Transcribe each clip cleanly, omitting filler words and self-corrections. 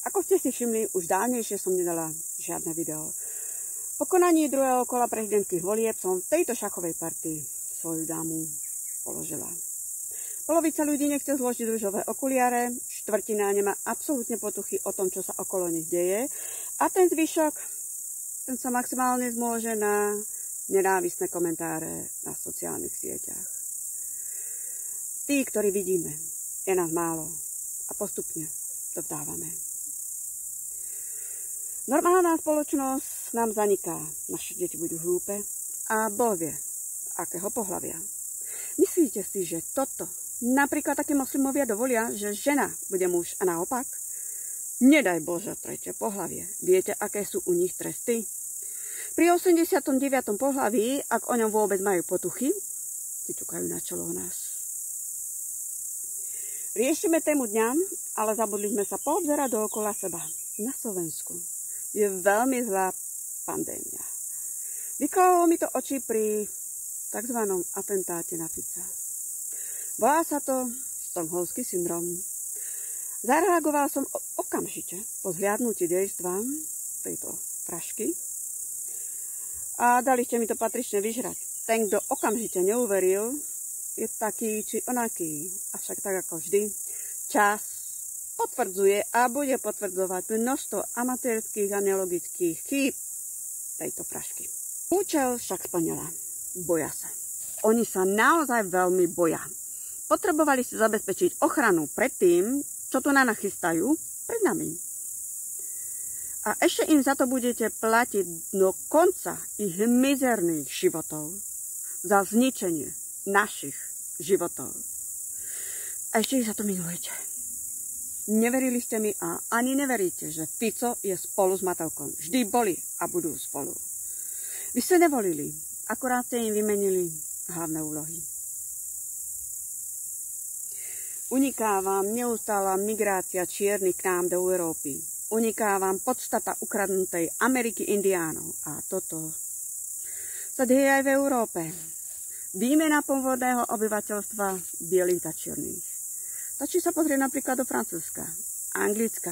Ako ste si všimli, už dávnejšie som nedala žiadne video. Po konaní druhého kola prezidentských volieb som v tejto šachovej partii svoju dámu položila. Polovica ľudí nechce zložiť ružové okuliare, štvrtina nemá absolútne potuchy o tom, čo sa okolo nich deje a ten zvyšok, ten sa maximálne zmôže na nenávistné komentáre na sociálnych sieťach. Tí, ktorí vidíme, je nás málo a postupne to vdávame. Normálna spoločnosť nám zaniká, naše deti budú hlúpe a Boh vie, akého pohlavia. Myslíte si, že toto napríklad také moslimovia dovolia, že žena bude muž a naopak? Nedaj Bože tretie pohlavie. Viete, aké sú u nich tresty? Pri 89. pohlaví, ak o ňom vôbec majú potuchy, si ťukajú na čelo o nás. Riešime tému dňa, ale zabudli sme sa poobzerať dookola seba. Na Slovensku je veľmi zlá pandémia. Vykolalo mi to oči pri tzv. Atentáte na Fica. Volá sa to Stockholmský syndrom. Zareagoval som okamžite po zhliadnutí dejstva tejto frašky a dali ste mi to patrične vyžrať. Ten, kto okamžite neuveril, je taký či onaký. Avšak tak ako vždy, čas potvrdzuje a bude potvrdzovať množstvo amatérských a nelogických chýb tejto frašky. Účel však splnila. Boja sa. Oni sa naozaj veľmi boja. Potrebovali si zabezpečiť ochranu pred tým, čo tu na nás chystajú, pred nami. A ešte im za to budete platiť do konca ich mizerných životov. Za zničenie našich životov. A ešte ich za to milujete. Neverili ste mi a ani neveríte, že Fico je spolu s Matoľkom. Vždy boli a budú spolu. Vy ste nevolili, akorát ste im vymenili hlavné úlohy. Uniká vám neustála migrácia čiernych k nám do Európy. Uniká vám podstata ukradnutej Ameriky indiánov. A toto sa deje aj v Európe. Výmena pôvodného obyvateľstva bielých za čiernych. Stačí sa pozrieť napríklad do Francúzska, Anglická.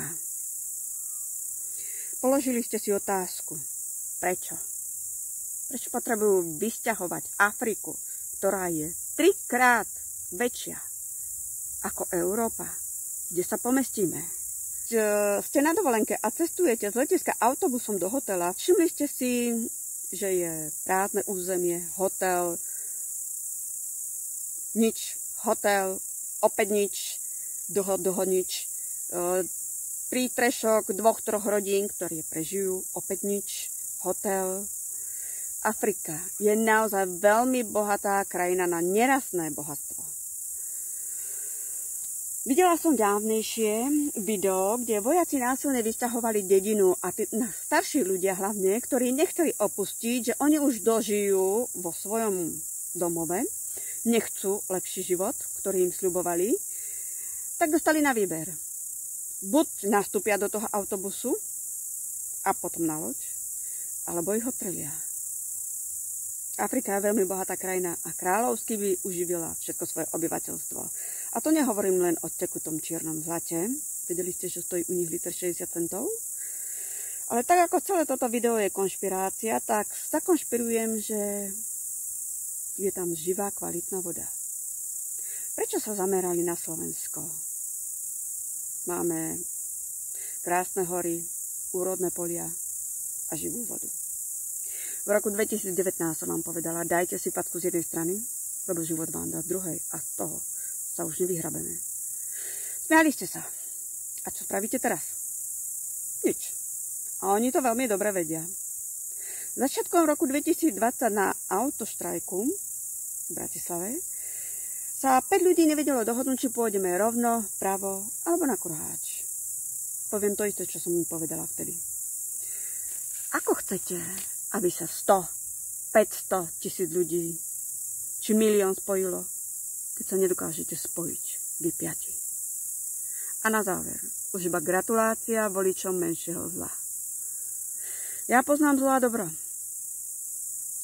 Položili ste si otázku, prečo? Prečo potrebujú vysťahovať Afriku, ktorá je 3-krát väčšia ako Európa, kde sa pomestíme? Ste na dovolenke a cestujete z letiska autobusom do hotela, všimli ste si, že je prázdne územie, hotel, nič, hotel, opäť nič, dlho nič. Prítrešok 2-3 rodín, ktorí prežijú, opäť nič, hotel. Afrika je naozaj veľmi bohatá krajina na nerastné bohatstvo. Videla som dávnejšie video, kde vojaci násilne vysťahovali dedinu a starší ľudia hlavne, ktorí nechceli opustiť, že oni už dožijú vo svojom domove, nechcú lepší život, ktorý im sľubovali, tak dostali na výber. Buď nastúpia do toho autobusu a potom na loď, alebo ich odstrelia. Afrika je veľmi bohatá krajina a kráľovsky by uživila všetko svoje obyvateľstvo. A to nehovorím len o tekutom čiernom zlate. Vedeli ste, že stojí u nich liter 60 centov? Ale tak ako celé toto video je konšpirácia, tak zakonšpirujem, že je tam živá, kvalitná voda. Prečo sa zamerali na Slovensko? Máme krásne hory, úrodné polia a živú vodu. V roku 2019 som vám povedala, dajte si packu z jednej strany, lebo život vám dá z druhej a z toho sa už nevyhrabeme. Smiali ste sa. A čo spravíte teraz? Nič. A oni to veľmi dobre vedia. Začiatkom roku 2020 na autoštrajku v Bratislave sa 5 ľudí nevedelo dohodnúť, či pôjdeme rovno, pravo alebo na kruháč. Poviem to isté, čo som im povedala vtedy. Ako chcete, aby sa 100, 500 tisíc ľudí či milión spojilo, keď sa nedokážete spojiť vy 5? A na záver, už iba gratulácia voličom menšieho zla. Ja poznám zlo a dobro.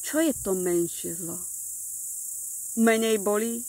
Čo je to menšie zlo? Menej bolí?